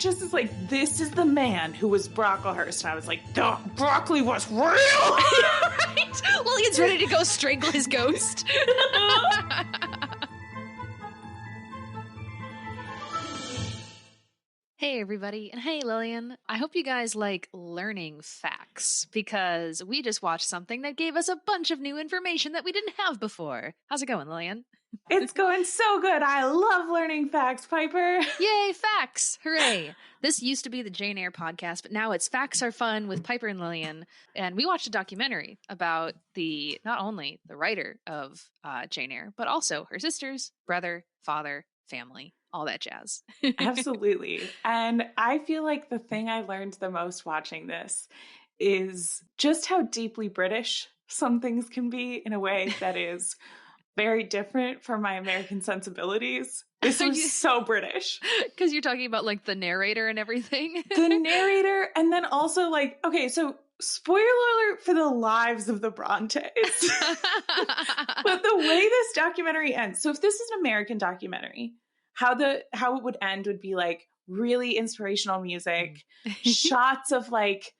just is like, this is the man who was Brocklehurst. And I was like, duh, broccoli was real. Right? Lillian's ready to go strangle his ghost. Hey everybody, and hey Lillian. I hope you guys like learning facts, because we just watched something that gave us a bunch of new information that we didn't have before. How's it going, Lillian? It's going so good. I love learning facts, Piper. Yay, facts! Hooray! This used to be the Jane Eyre podcast, but now it's Facts Are Fun with Piper and Lillian. And we watched a documentary about not only the writer of Jane Eyre, but also her sisters, brother, father, family, all that jazz. Absolutely. And I feel like the thing I learned the most watching this is just how deeply British some things can be in a way that is very different from my American sensibilities. This was so British. Because you're talking about like the narrator and everything. The narrator, and then also like, okay, so spoiler alert for the lives of the Brontes. But the way this documentary ends, so if this is an American documentary, how it would end would be like really inspirational music, shots of like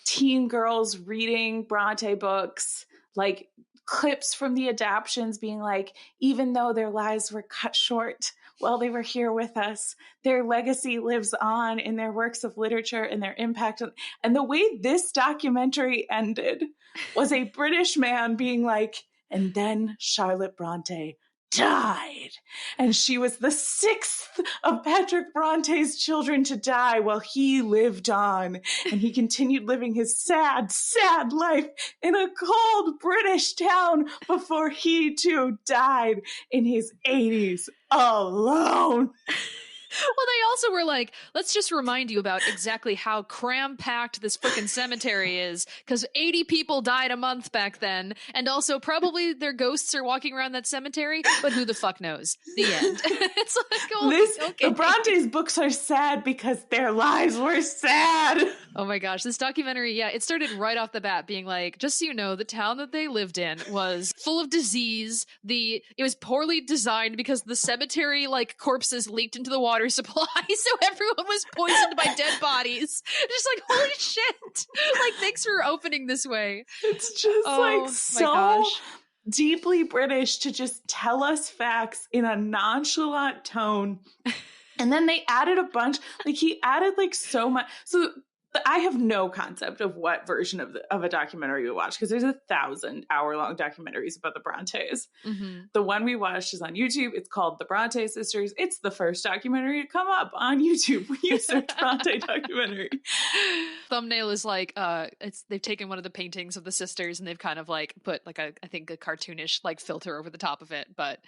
teen girls reading Bronte books, like clips from the adaptions being like, even though their lives were cut short while they were here with us, their legacy lives on in their works of literature and their impact. And the way this documentary ended was a British man being like, and then Charlotte Bronte died. And she was the sixth of Patrick Bronte's children to die while he lived on. And he continued living his sad, sad life in a cold British town before he too died in his 80s alone. Well, they also were like, let's just remind you about exactly how cram-packed this freaking cemetery is, because 80 people died a month back then, and also probably their ghosts are walking around that cemetery, but who the fuck knows? The end. It's like, oh, okay. The Brontes books are sad because their lives were sad. Oh my gosh, this documentary, yeah, it started right off the bat being like, just so you know, the town that they lived in was full of disease. It was poorly designed because the cemetery, like, corpses leaked into the water supply, so everyone was poisoned by dead bodies. Just like, holy shit! Like, thanks for opening this way. It's just so deeply British to just tell us facts in a nonchalant tone. And then they added a bunch, like he added like so much. So I have no concept of what version of a documentary we watch, because there's 1,000-hour-long documentaries about the Brontes. Mm-hmm. The one we watched is on YouTube. It's called The Bronte Sisters. It's the first documentary to come up on YouTube when you search Bronte documentary. Thumbnail is like, they've taken one of the paintings of the sisters and they've kind of like put like I think a cartoonish like filter over the top of it. But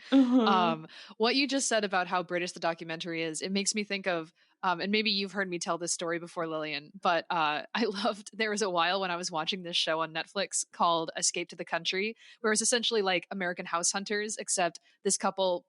what you just said about how British the documentary is, it makes me think of, and maybe you've heard me tell this story before, Lillian, but there was a while when I was watching this show on Netflix called Escape to the Country, where it's essentially like American House Hunters, except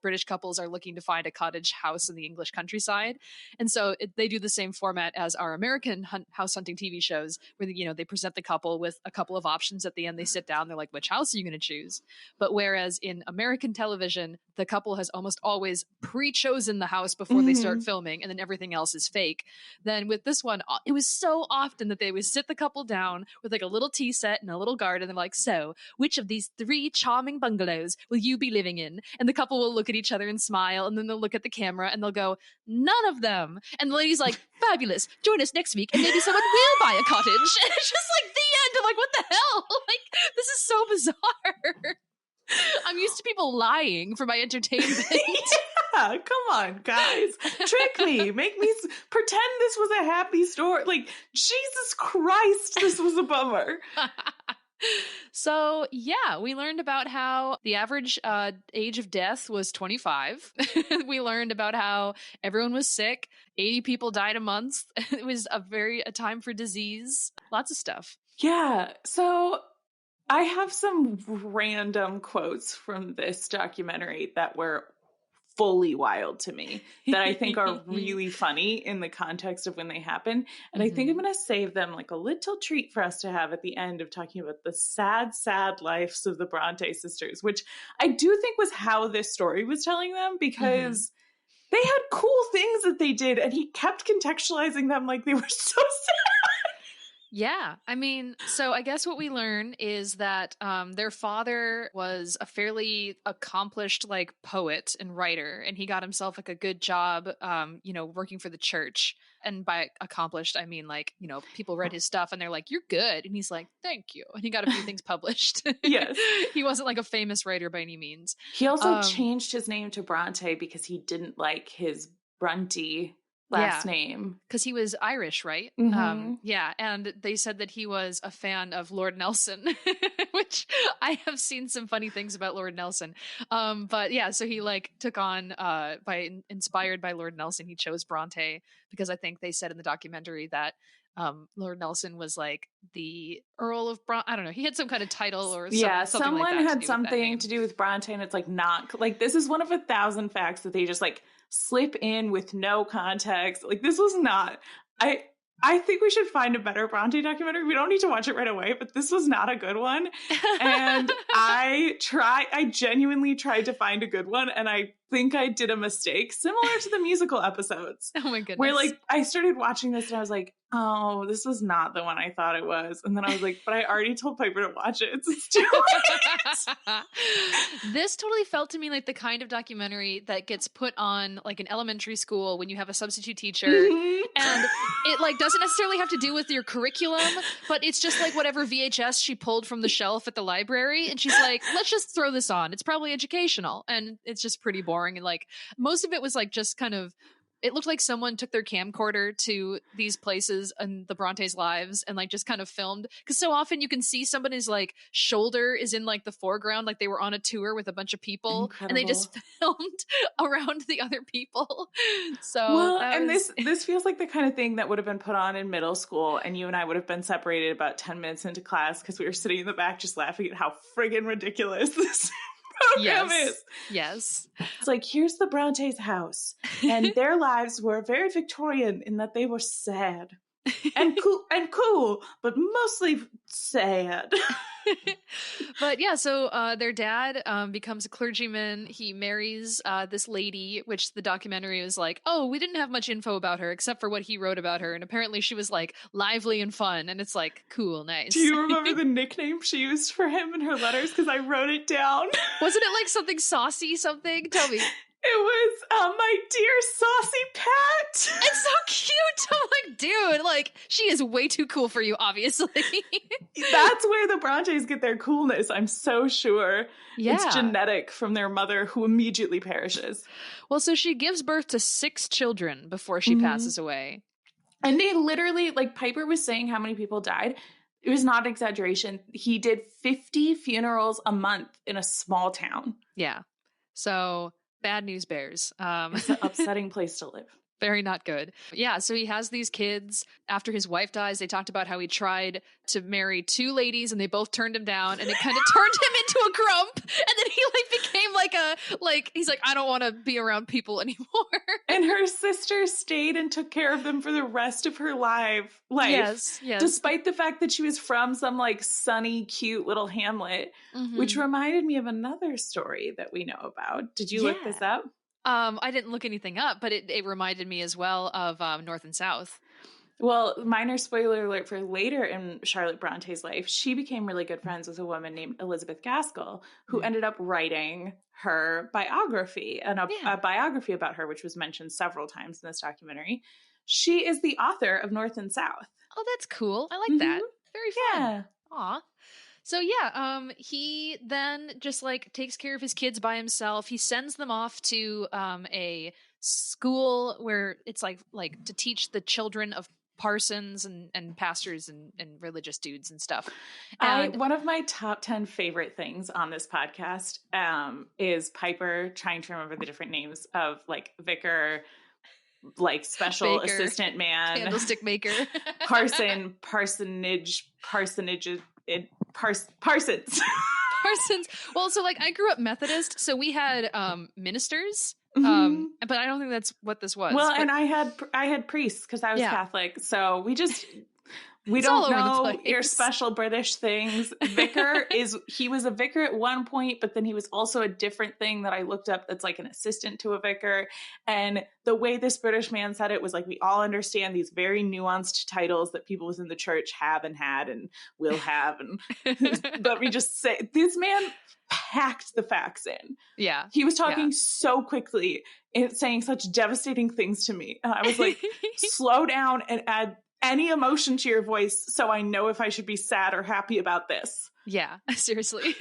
British couples are looking to find a cottage house in the English countryside. And so they do the same format as our American house hunting TV shows, where they present the couple with a couple of options at the end. They sit down, they're like, which house are you going to choose? But whereas in American television, the couple has almost always pre-chosen the house before they start filming, and then everything else is fake. Then with this one, it was so often that they would sit the couple down with like a little tea set and a little garden, and they're like, so which of these 3 charming bungalows will you be living in? And the couple will look at each other and smile, and then they'll look at the camera and they'll go, none of them. And the lady's like, fabulous, join us next week and maybe someone will buy a cottage. And it's just like the end. I'm like, what the hell? Like, this is so bizarre. I'm used to people lying for my entertainment. Yeah, come on, guys. Trick me. Make me pretend this was a happy story. Like, Jesus Christ, this was a bummer. So, yeah, we learned about how the average age of death was 25. We learned about how everyone was sick. 80 people died a month. It was a time for disease. Lots of stuff. Yeah. So I have some random quotes from this documentary that were fully wild to me that I think are really funny in the context of when they happen. And I think I'm going to save them like a little treat for us to have at the end of talking about the sad, sad lives of the Bronte sisters, which I do think was how this story was telling them, because They had cool things that they did, and he kept contextualizing them like they were so sad. Yeah. I mean, so I guess what we learn is that their father was a fairly accomplished like poet and writer, and he got himself like a good job, working for the church. And by accomplished, I mean like, people read his stuff and they're like, "You're good." And he's like, "Thank you." And he got a few things published. Yes. He wasn't like a famous writer by any means. He also changed his name to Bronte because he didn't like his Bronte last name. Because he was Irish, right? Mm-hmm. Yeah. And they said that he was a fan of Lord Nelson, which I have seen some funny things about Lord Nelson. But yeah, so he like took on, inspired by Lord Nelson, he chose Bronte because I think they said in the documentary that Lord Nelson was like the Earl of Bronte. I don't know. He had some kind of title or something someone like that had something to do with Bronte, and it's like not like this is one of 1,000 facts that they just like slip in with no context. Like this was not. I think we should find a better Bronte documentary. We don't need to watch it right away, but this was not a good one. And I genuinely tried to find a good one, and I think I did a mistake, similar to the musical episodes. Oh my goodness. Where like I started watching this and I was like, oh, this was not the one I thought it was. And then I was like, but I already told Piper to watch it. It's too late. This totally felt to me like the kind of documentary that gets put on like an elementary school when you have a substitute teacher. Mm-hmm. And it like doesn't necessarily have to do with your curriculum, but it's just like whatever VHS she pulled from the shelf at the library. And she's like, let's just throw this on. It's probably educational. And it's just pretty boring. And like most of it was like just kind of, it looked like someone took their camcorder to these places and the Brontes' lives and like just kind of filmed. Because so often you can see somebody's like shoulder is in like the foreground, like they were on a tour with a bunch of people. Incredible. And they just filmed around the other people. So well, and this feels like the kind of thing that would have been put on in middle school, and you and I would have been separated about 10 minutes into class because we were sitting in the back just laughing at how friggin' ridiculous this program is. Yes. It's like, here's the Brontes' house, and their lives were very Victorian in that they were sad and cool, but mostly sad. But yeah, so their dad becomes a clergyman. He marries this lady, which the documentary was like, oh, we didn't have much info about her except for what he wrote about her. And apparently she was like lively and fun. And it's like, cool, nice. Do you remember the nickname she used for him in her letters? Because I wrote it down. Wasn't it like something saucy something? Tell me. It was, my dear saucy Pat. It's so cute. I'm like, dude, like, she is way too cool for you, obviously. That's where the Brontes get their coolness, I'm so sure. Yeah. It's genetic from their mother, who immediately perishes. Well, so she gives birth to 6 children before she passes away. And they literally, like, Piper was saying how many people died. It was not an exaggeration. He did 50 funerals a month in a small town. Yeah. So... bad news bears. It's an upsetting place to live. Very not good. Yeah, so he has these kids. After his wife dies, they talked about how he tried to marry 2 ladies and they both turned him down, and it kind of turned him into a grump. And then he like became he's like, I don't want to be around people anymore. And her sister stayed and took care of them for the rest of her life. Yes. Despite the fact that she was from some like sunny, cute little hamlet, which reminded me of another story that we know about. Did you look this up? I didn't look anything up, but it reminded me as well of North and South. Well, minor spoiler alert for later in Charlotte Bronte's life, she became really good friends with a woman named Elizabeth Gaskell, who ended up writing her biography, and a biography about her, which was mentioned several times in this documentary. She is the author of North and South. Oh, that's cool. I like that. Very fun. Yeah. Aw. So yeah, he then just like takes care of his kids by himself. He sends them off to a school where it's like to teach the children of parsons and pastors and religious dudes and stuff. And one of my top 10 favorite things on this podcast is Piper trying to remember the different names of like vicar, like special Baker, assistant man, candlestick maker, parsons. Parsons. Well, so like I grew up Methodist, so we had ministers. But I don't think that's what this was. Well, and I had priests because I was Catholic. So We It's all don't over the know place. your special British things. He was a vicar at one point, but then he was also a different thing that I looked up that's like an assistant to a vicar. And the way this British man said it was like, we all understand these very nuanced titles that people within the church have and had and will have. And let me just say, this man packed the facts in. Yeah. He was talking so quickly and saying such devastating things to me. And I was like, slow down and add any emotion to your voice so I know if I should be sad or happy about this. Yeah, seriously.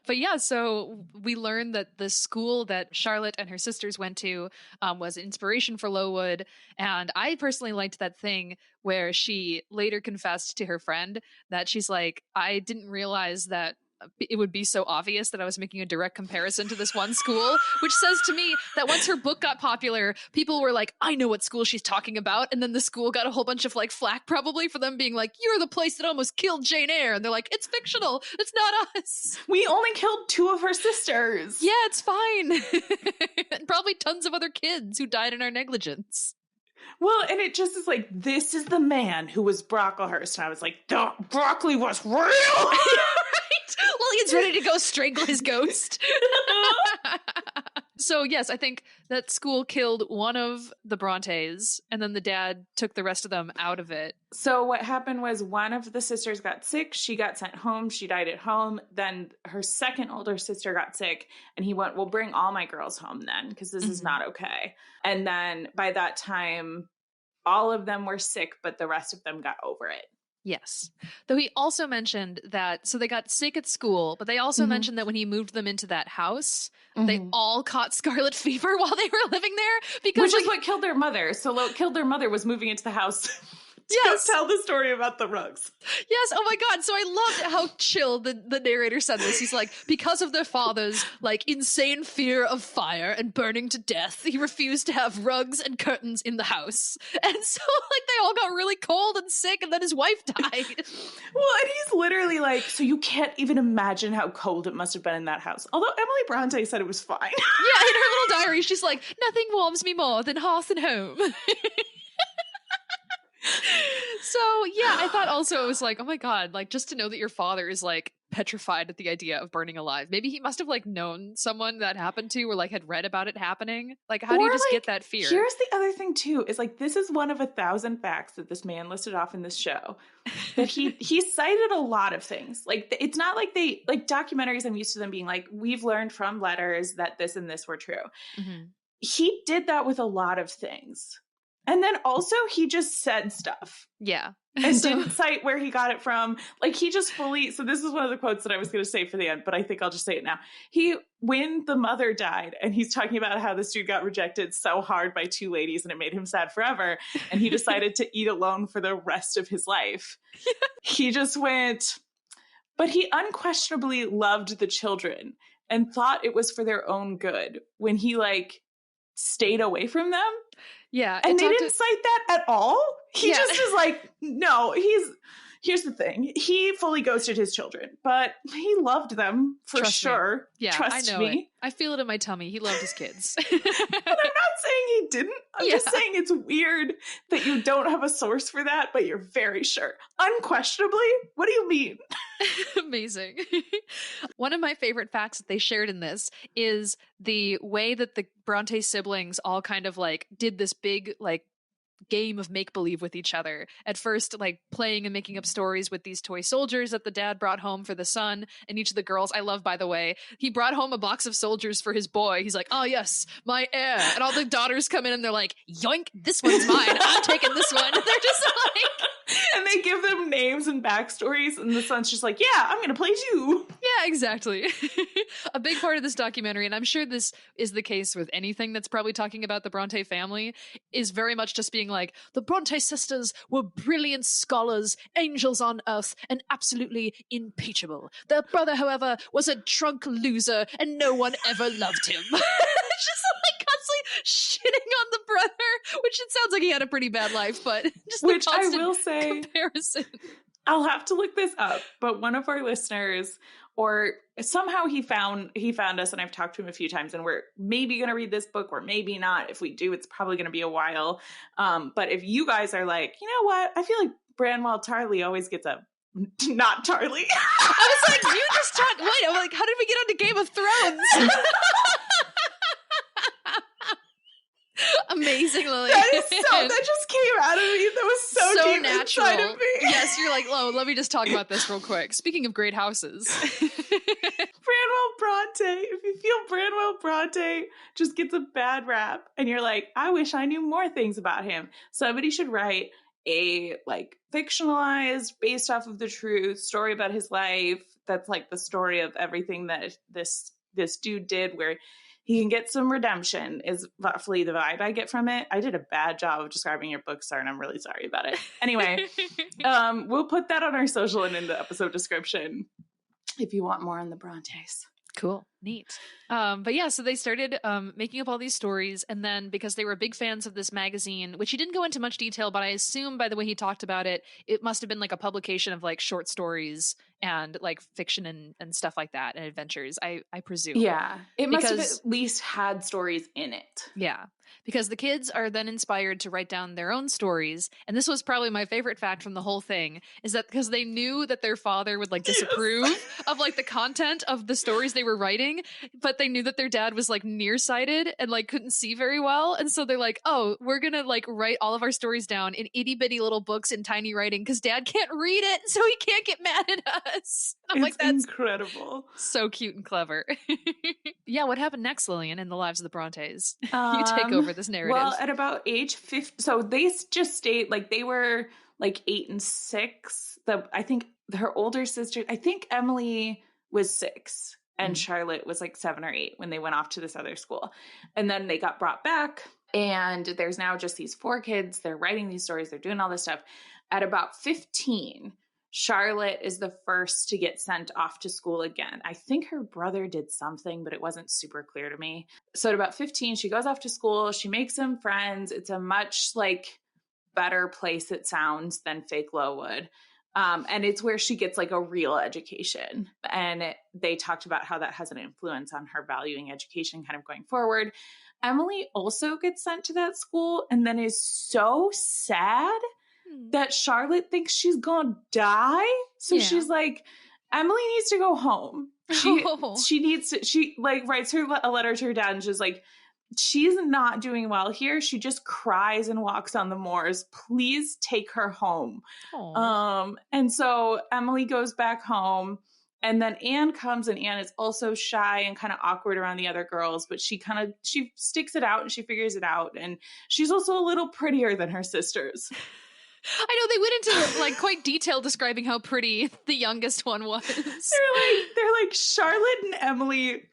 But yeah, so we learned that the school that Charlotte and her sisters went to was inspiration for Lowood. And I personally liked that thing where she later confessed to her friend that she's like, I didn't realize that it would be so obvious that I was making a direct comparison to this one school, which says to me that once her book got popular, people were like, I know what school she's talking about. And then the school got a whole bunch of like flack probably for them being like, you're the place that almost killed Jane Eyre. And they're like, it's fictional. It's not us. We only killed 2 of her sisters. Yeah, it's fine. And probably tons of other kids who died in our negligence. Well, and it just is like, this is the man who was Brocklehurst. And I was like, Broccoli was real. Lillian's ready to go strangle his ghost. So yes, I think that school killed one of the Brontes, and then the dad took the rest of them out of it. So what happened was one of the sisters got sick. She got sent home. She died at home. Then her second older sister got sick, and he went, well, bring all my girls home then, because this is not okay. And then by that time, all of them were sick, but the rest of them got over it. Yes. Though he also mentioned that, so they got sick at school, but they also mentioned that when he moved them into that house, they all caught scarlet fever while they were living there. Because Which is what killed their mother. So what killed their mother was moving into the house. Yes. Tell the story about the rugs. Yes. Oh my God. So I loved how chill the narrator said this. He's like, because of their father's like insane fear of fire and burning to death, he refused to have rugs and curtains in the house. And so like they all got really cold and sick, and then his wife died. Well, and he's literally like, so you can't even imagine how cold it must have been in that house. Although Emily Bronte said it was fine. Yeah, in her little diary, she's like, nothing warms me more than hearth and home. So yeah, I thought also it was like, oh my God, like just to know that your father is like petrified at the idea of burning alive. Maybe he must have like known someone that happened to, or like had read about it happening. Like, how do you just get that fear? Here's the other thing too, is like, this is one of 1,000 facts that this man listed off in this show. That he cited a lot of things. Like, it's not like they, like documentaries, I'm used to them being like, we've learned from letters that this and this were true. He did that with a lot of things. And then also he just said stuff. Yeah. And didn't cite where he got it from. Like he just fully, so this is one of the quotes that I was going to say for the end, but I think I'll just say it now. When the mother died, and he's talking about how this dude got rejected so hard by 2 ladies and it made him sad forever. And he decided to eat alone for the rest of his life. He just went, but he unquestionably loved the children and thought it was for their own good when he like stayed away from them. Yeah. And they didn't cite that at all. He just is like, no, here's the thing. He fully ghosted his children, but he loved them for sure. Yeah, Trust I know me. it. I feel it in my tummy. He loved his kids. But I'm not saying he didn't. I'm just saying it's weird that you don't have a source for that, but you're very sure. Unquestionably? What do you mean? Amazing. One of my favorite facts that they shared in this is the way that the Bronte siblings all kind of like did this big like game of make-believe with each other. At first, like playing and making up stories with these toy soldiers that the dad brought home for the son, and each of the girls, I love, by the way, he brought home a box of soldiers for his boy. He's like, oh yes, my heir. And all the daughters come in and they're like, yoink, this one's mine. I'm taking this one. And they're just like... And they give them names and backstories, and the son's just like, yeah, I'm gonna play you. Yeah, exactly. A big part of this documentary, and I'm sure this is the case with anything that's probably talking about the Bronte family, is very much just being like, the Bronte sisters were brilliant scholars, angels on earth, and absolutely impeachable. Their brother, however, was a drunk loser, and no one ever loved him. It's just like constantly shitting on the brother, which it sounds like he had a pretty bad life, but just which the I will say comparison. I'll have to look this up, but one of our listeners, or somehow he found us, and I've talked to him a few times, and we're maybe going to read this book or maybe not. If we do, it's probably going to be a while. But if you guys are like, you know what, I feel like Branwell Tarly always gets a not Tarly. I was like, you just talked. Wait, I'm like, how did we get onto Game of Thrones? Amazing, Lily. That just came out of me. That was so deep natural. inside of me. Yes, you're like, oh, let me just talk about this real quick. Speaking of great houses. Branwell Bronte. If you feel Branwell Bronte just gets a bad rap and you're like, I wish I knew more things about him, somebody should write a like fictionalized, based off of the truth story about his life. That's like the story of everything that this dude did, where he can get some redemption, is roughly the vibe I get from it. I did a bad job of describing your book, Star, and I'm really sorry about it. Anyway, we'll put that on our social and in the episode description if you want more on the Brontes. Cool. Neat. But yeah, so they started making up all these stories, and then because they were big fans of this magazine, which he didn't go into much detail, but I assume by the way he talked about it, it must have been like a publication of like short stories and like fiction and stuff like that, and adventures, I presume. Yeah. It must have at least had stories in it. Yeah. Because the kids are then inspired to write down their own stories. And this was probably my favorite fact from the whole thing, is that because they knew that their father would like disapprove of like the content of the stories they were writing, but they knew that their dad was like nearsighted and like couldn't see very well. And so they're like, oh, we're going to like write all of our stories down in itty bitty little books in tiny writing because dad can't read it, so he can't get mad at us. I'm like, that's incredible. So cute and clever. Yeah, what happened next, Lillian, in the lives of the Brontes? You take over this narrative. Well, at about age 50, so they just stayed, like they were like 8 and 6. I think her older sister, I think Emily was 6 and Charlotte was like 7 or 8 when they went off to this other school. And then they got brought back, and there's now just these 4 kids. They're writing these stories. They're doing all this stuff. At about 15, Charlotte is the first to get sent off to school again. I think her brother did something, but it wasn't super clear to me. So at about 15, she goes off to school. She makes some friends. It's a much like better place, it sounds, than Fake Lowood. And it's where she gets like a real education. And they talked about how that has an influence on her valuing education kind of going forward. Emily also gets sent to that school and then is so sad that Charlotte thinks she's gonna die. So she's like, Emily needs to go home. She like writes a letter to her dad and she's like, she's not doing well here. She just cries and walks on the moors. Please take her home. And so Emily goes back home, and then Anne comes, and Anne is also shy and kind of awkward around the other girls, but she sticks it out and she figures it out. And she's also a little prettier than her sisters. I know they went into like quite detail describing how pretty the youngest one was. They're like Charlotte and Emily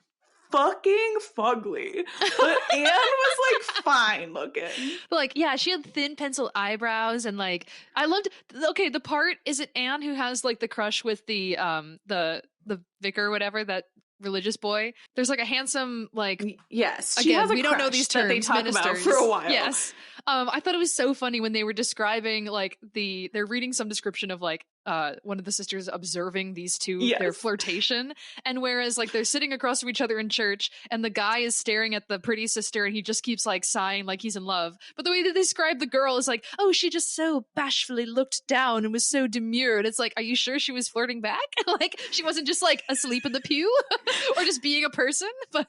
fucking fugly, but Anne was like fine looking. But like, yeah, she had thin pencil eyebrows, and like I loved. Okay, the part, is it Anne who has like the crush with the vicar or whatever, that religious boy? There's like a handsome, like, yes, she has we don't know these terms, that they talk ministers about for a while. Yes. I thought it was so funny when they were describing like they're reading some description of like one of the sisters observing these two, their flirtation, and whereas like they're sitting across from each other in church and the guy is staring at the pretty sister and he just keeps like sighing like he's in love, but the way that they describe the girl is like, oh, she just so bashfully looked down and was so demure, and it's like, are you sure she was flirting back? Like she wasn't just like asleep in the pew or just being a person? But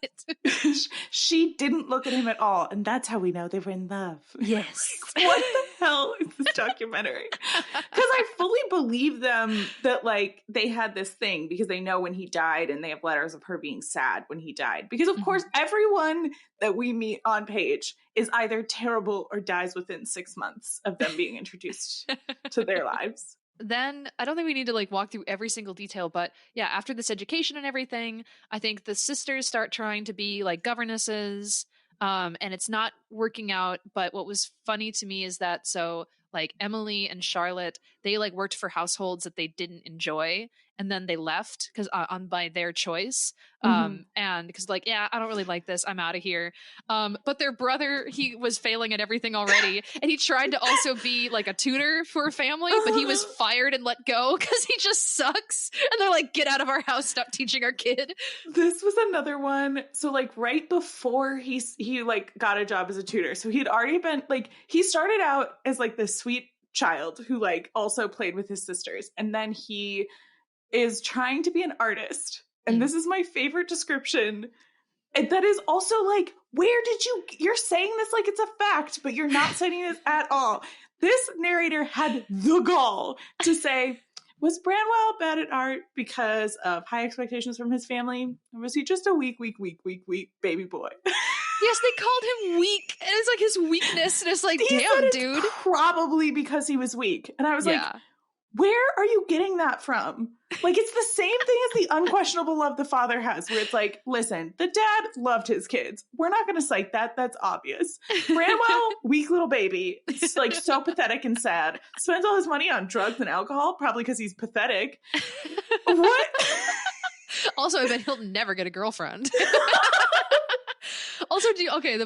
she didn't look at him at all, and that's how we know they were in love. Yes. Like, what the hell is this documentary? Because I fully believe them that like they had this thing because they know when he died, and they have letters of her being sad when he died. Because of course, everyone that we meet on page is either terrible or dies within 6 months of them being introduced to their lives. Then I don't think we need to like walk through every single detail, but yeah, after this education and everything, I think the sisters start trying to be like governesses. And it's not working out. But what was funny to me is that, so like Emily and Charlotte, they like worked for households that they didn't enjoy, and then they left because on by their choice. And because like, yeah, I don't really like this, I'm out of here. But their brother, he was failing at everything already, and he tried to also be like a tutor for a family, but he was fired and let go because he just sucks. And they're like, get out of our house, stop teaching our kid. This was another one. So like right before he like got a job as a tutor, so he'd already been like, he started out as like this sweet child who like also played with his sisters. And then he is trying to be an artist. And this is my favorite description. And that is also like, where did you're saying this like it's a fact, but you're not citing this at all. This narrator had the gall to say, was Branwell bad at art because of high expectations from his family? Or was he just a weak baby boy? Yes, they called him weak. And it's like his weakness. And it's like, damn, dude. Probably because he was weak. And I was like, where are you getting that from? Like, it's the same thing as the unquestionable love the father has, where it's like, listen, the dad loved his kids. We're not going to cite that. That's obvious. Branwell, weak little baby. It's like so pathetic and sad. Spends all his money on drugs and alcohol, probably because he's pathetic. What? Also, I bet he'll never get a girlfriend. Also,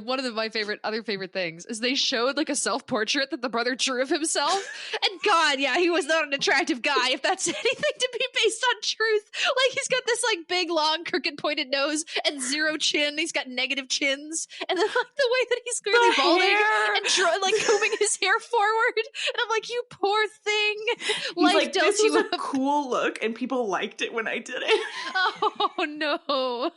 one of my other favorite things is they showed like a self-portrait that the brother drew of himself. And God, yeah, he was not an attractive guy, if that's anything to be based on truth. Like, he's got this like big, long, crooked, pointed nose and zero chin. He's got negative chins. And then like the way that he's clearly balding and like combing his hair forward. And I'm like, you poor thing. He's like, this was a cool look and people liked it when I did it. Oh, no.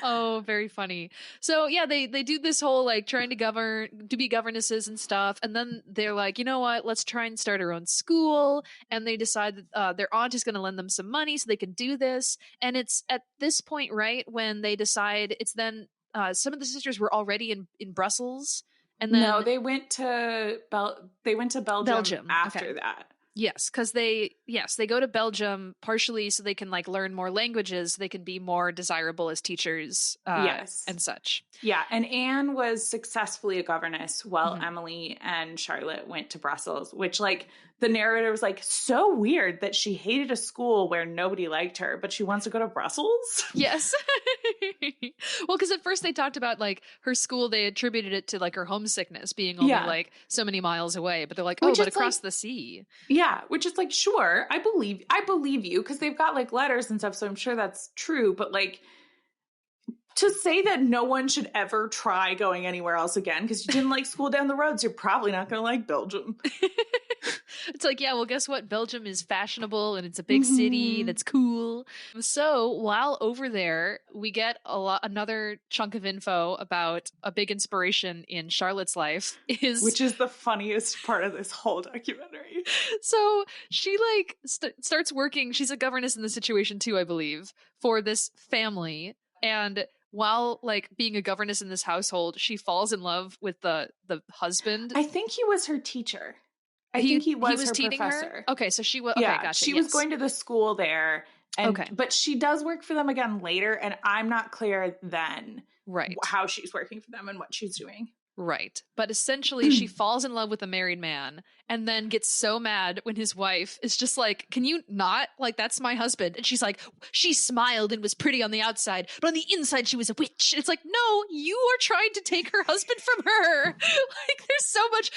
Oh, very funny. So yeah, they do this whole like trying to be governesses and stuff, and then they're like, you know what, let's try and start our own school. And they decide that their aunt is going to lend them some money so they can do this. And it's at this point, right, when they decide it's then some of the sisters were already in Brussels, and then no, they went to Belgium after that. Yes, because they go to Belgium partially so they can like learn more languages, so they can be more desirable as teachers, and such. Yeah, and Anne was successfully a governess while Emily and Charlotte went to Brussels, which like the narrator was like, so weird that she hated a school where nobody liked her, but she wants to go to Brussels. Yes. Well, because at first they talked about like her school, they attributed it to like her homesickness being only like so many miles away, but they're like, oh, but across the sea. Yeah, which is like, sure, I believe you, because they've got like letters and stuff, so I'm sure that's true, but like to say that no one should ever try going anywhere else again because you didn't like school down the road, so you're probably not going to like Belgium. It's like, yeah, well, guess what? Belgium is fashionable and it's a big city that's cool. So while over there, we get another chunk of info about a big inspiration in Charlotte's life, which is the funniest part of this whole documentary. So she like starts working. She's a governess in the situation too, I believe, for this family. And while like being a governess in this household, she falls in love with the husband. I think he was her teacher. I think he was her professor. Her? Okay, so she was. Okay, yeah, gotcha. She was going to the school there, but she does work for them again later, and I'm not clear then, right, how she's working for them and what she's doing. Right. But essentially she falls in love with a married man and then gets so mad when his wife is just like, can you not? Like, that's my husband. And she's like, she smiled and was pretty on the outside, but on the inside she was a witch. It's like, no, you are trying to take her husband from her. Like, there's so much.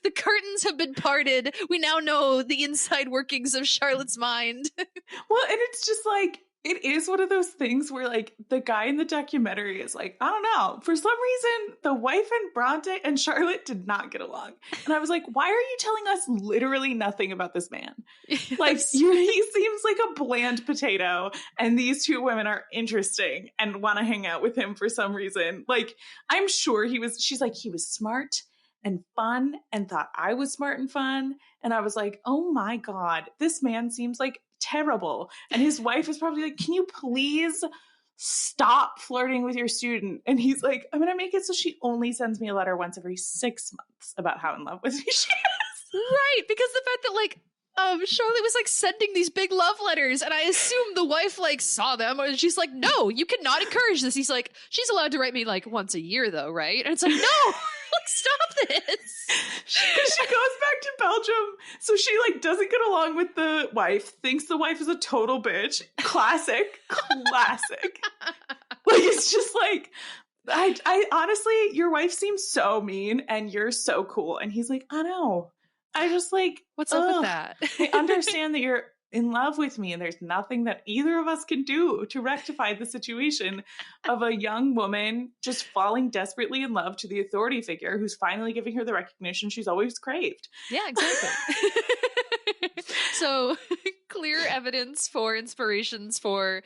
The curtains have been parted. We now know the inside workings of Charlotte's mind. Well, and it's just like, it is one of those things where, like, the guy in the documentary is like, I don't know. For some reason, the wife and Bronte and Charlotte did not get along. And I was like, why are you telling us literally nothing about this man? Yes. Like, he seems like a bland potato, and these two women are interesting and want to hang out with him for some reason. Like, I'm sure she's like, he was smart and fun and thought I was smart and fun. And I was like, oh my God, this man seems like terrible. And his wife is probably like, can you please stop flirting with your student? And he's like, I'm going to make it so she only sends me a letter once every 6 months about how in love with me she is. Right. Because the fact that like, Charlotte was like sending these big love letters, and I assume the wife like saw them, and she's like, no, you cannot encourage this. He's like, she's allowed to write me like once a year though, right? And it's like, no, like, stop this. She goes back to Belgium, so she like doesn't get along with the wife, thinks the wife is a total bitch. Classic. Like, it's just like, I honestly, your wife seems so mean and you're so cool. And he's like, I know. I just like, what's up with that? I understand that you're in love with me, and there's nothing that either of us can do to rectify the situation of a young woman just falling desperately in love to the authority figure who's finally giving her the recognition she's always craved. Yeah, exactly. So clear evidence for inspirations for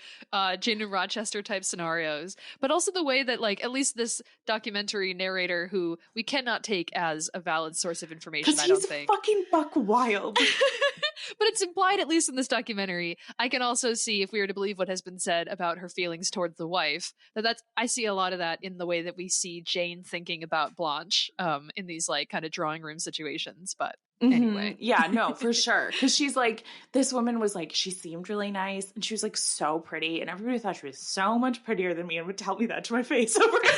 Jane and Rochester type scenarios, but also the way that, like, at least this documentary narrator, who we cannot take as a valid source of information, I don't think. He's fucking buck wild. But it's implied, at least in this documentary. I can also see, if we were to believe what has been said about her feelings towards the wife, I see a lot of that in the way that we see Jane thinking about Blanche in these like kind of drawing room situations. But anyway. Yeah, no, for sure. Because she's like, this woman was like, she seemed really nice and she was like so pretty, and everybody thought she was so much prettier than me and would tell me that to my face over and over.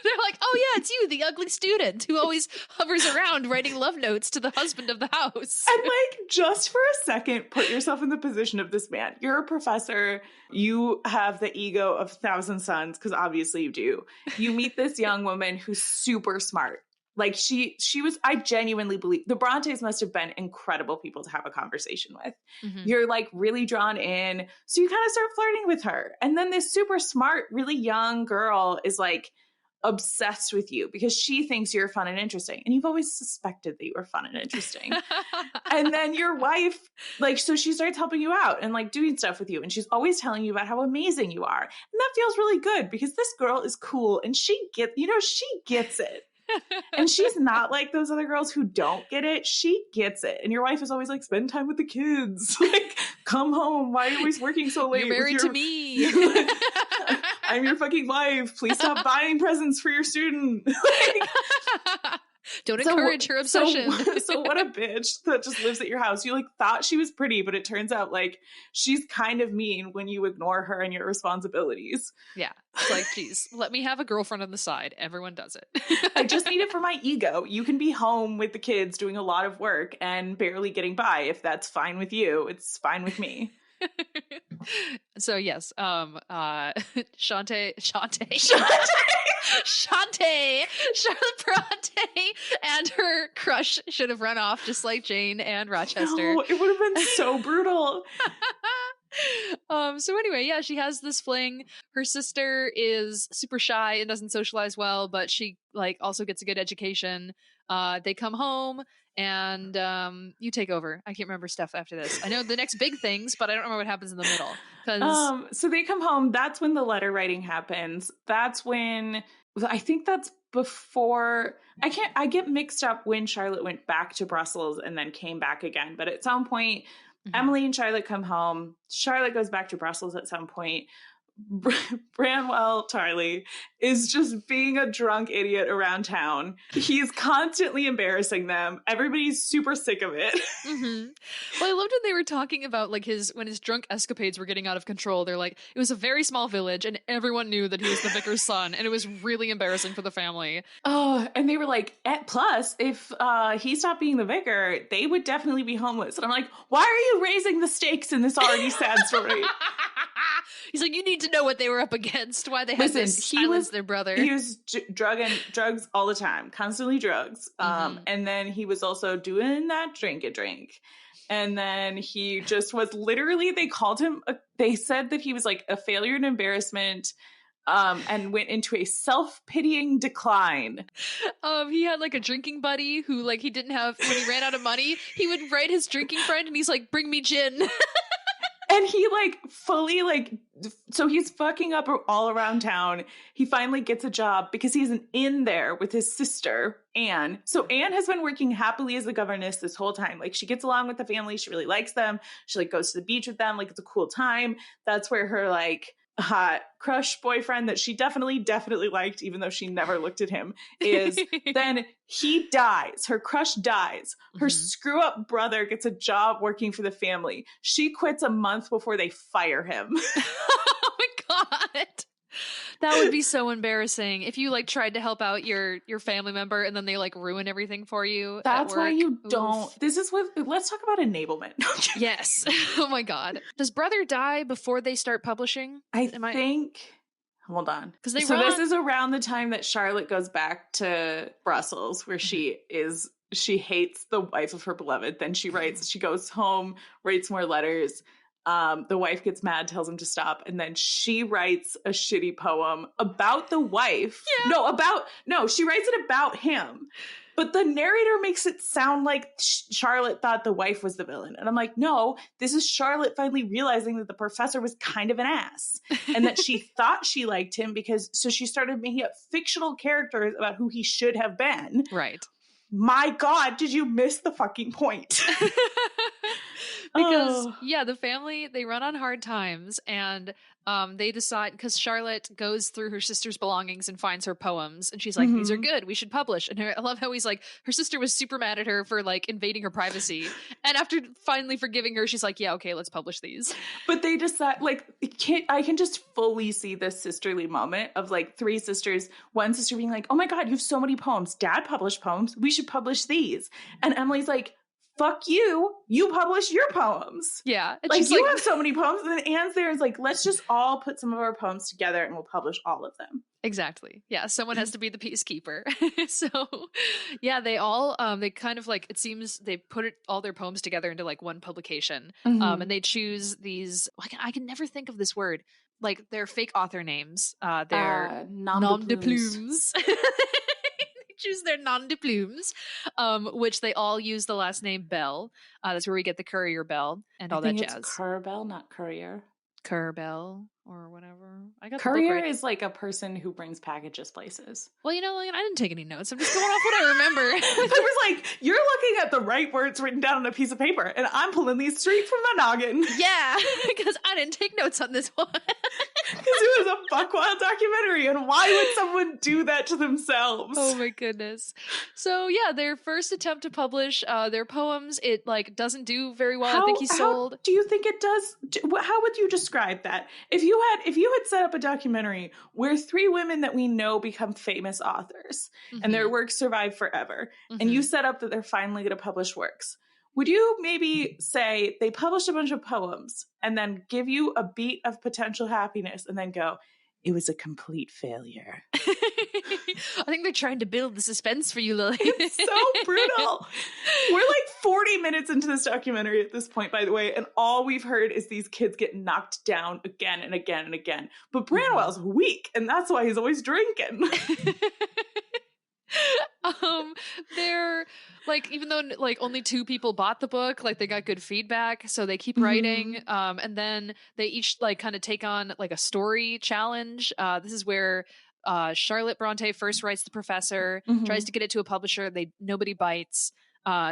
They're like, oh yeah, it's you, the ugly student who always hovers around writing love notes to the husband of the house. And like, just for a second, put yourself in the position of this man. You're a professor. You have the ego of 1,000 suns, because obviously you do. You meet this young woman who's super smart. Like she was, I genuinely believe the Brontes must have been incredible people to have a conversation with. Mm-hmm. You're like really drawn in. So you kind of start flirting with her. And then this super smart, really young girl is like obsessed with you because she thinks you're fun and interesting. And you've always suspected that you were fun and interesting. And then your wife, like, so she starts helping you out and like doing stuff with you. And she's always telling you about how amazing you are. And that feels really good because this girl is cool and she gets it. And she's not like those other girls who don't get it. She gets it. And your wife is always like, spend time with the kids. Like, come home. Why are you always working so late? You're married to me. I'm your fucking wife. Please stop buying presents for your student. Like, don't encourage her obsession. So what a bitch that just lives at your house. You like thought she was pretty, but it turns out like she's kind of mean when you ignore her and your responsibilities. Yeah. It's like, geez, let me have a girlfriend on the side. Everyone does it. I just need it for my ego. You can be home with the kids doing a lot of work and barely getting by. If that's fine with you, it's fine with me. So yes, Shantae, Charlotte Bronte and her crush should have run off just like Jane and Rochester. No, it would have been so brutal. So anyway, yeah, she has this fling. Her sister is super shy and doesn't socialize well, but she like also gets a good education. They come home and you take over. I can't remember stuff after this. I know the next big things, but I don't remember what happens in the middle. So they come home. That's when the letter writing happens. That's when I think that's before. I get mixed up when Charlotte went back to Brussels and then came back again. But at some point, Emily and Charlotte come home. Charlotte goes back to Brussels at some point. Branwell, Charlie, is just being a drunk idiot around town. He's constantly embarrassing them. Everybody's super sick of it. Mm-hmm. Well, I loved when they were talking about like when his drunk escapades were getting out of control. They're like, it was a very small village and everyone knew that he was the vicar's son, and it was really embarrassing for the family. Oh, and they were like, plus, if he stopped being the vicar, they would definitely be homeless. And I'm like, why are you raising the stakes in this already sad story? He's like, you need to know what they were up against, why they had to silence their brother. He was drugs all the time, constantly drugs. And then he was also doing that drink. And then he just was literally, they said that he was like a failure and embarrassment, and went into a self-pitying decline. He had like a drinking buddy who like he didn't have, when he ran out of money, he would write his drinking friend and he's like, bring me gin. And he like fully like, so he's fucking up all around town. He finally gets a job because he's in there with his sister, Anne. So Anne has been working happily as a governess this whole time. Like she gets along with the family. She really likes them. She like goes to the beach with them. Like it's a cool time. That's where her like hot crush boyfriend that she definitely liked, even though she never looked at him, is. Then he dies. Her crush dies. Her screw up brother gets a job working for the family. She quits a month before they fire him. Oh my God. That would be so embarrassing if you like tried to help out your family member and then they like ruin everything for you. That's why you don't. This is what, let's talk about enablement. Yes. Oh my God. Does brother die before they start publishing? I think, hold on. Because this is around the time that Charlotte goes back to Brussels, where she is she hates the wife of her beloved. Then she goes home, writes more letters. The wife gets mad, tells him to stop, and then she writes a shitty poem about the wife. Yeah. She writes it about him. But the narrator makes it sound like Charlotte thought the wife was the villain. And I'm like, no, this is Charlotte finally realizing that the professor was kind of an ass and that she thought she liked him so she started making up fictional characters about who he should have been. Right. My God, did you miss the fucking point? Because the family, they run on hard times, and they decide, because Charlotte goes through her sister's belongings and finds her poems, and she's like, these are good, we should publish. And I love how he's like, her sister was super mad at her for like invading her privacy, and after finally forgiving her, she's like, yeah, okay, let's publish these. But they decide, like, I can just fully see this sisterly moment of like three sisters, one sister being like, oh my God, you have so many poems, Dad published poems, we should publish these. And Emily's like, fuck you, you publish your poems. Yeah. And like, you have so many poems. And then Anne's there is like, let's just all put some of our poems together and we'll publish all of them. Exactly. Yeah. Someone has to be the peacekeeper. So yeah, they all, they kind of like, it seems they put all their poems together into like one publication. And they choose these, I can never think of this word, like their fake author names. They're nom de plumes. Choose their nom de plumes, which they all use the last name Bell. That's where we get the courier bell and all that jazz. It's Curbell, not courier. Curbell or whatever. I got courier is like a person who brings packages places. Well, I didn't take any notes. I'm just going off what I remember. I was like, you're looking at the right words written down on a piece of paper, and I'm pulling these straight from my noggin. Yeah, because I didn't take notes on this one. Because it was a buckwild documentary, and why would someone do that to themselves? Oh my goodness. So yeah, their first attempt to publish their poems, it like doesn't do very well. I think he sold. Do you think it does? How would you describe that? If you had set up a documentary where three women that we know become famous authors and their works survive forever, and you set up that they're finally going to publish works, would you maybe say they published a bunch of poems and then give you a beat of potential happiness and then go, it was a complete failure? I think they're trying to build the suspense for you, Lily. It's so brutal. We're like 40 minutes into this documentary at this point, by the way, and all we've heard is these kids get knocked down again and again and again. But Branwell's weak, and that's why he's always drinking. They're like, even though like only 2 people bought the book, like they got good feedback, so they keep writing. And then they each like kind of take on like a story challenge. This is where Charlotte Bronte first writes the professor, tries to get it to a publisher. Nobody bites.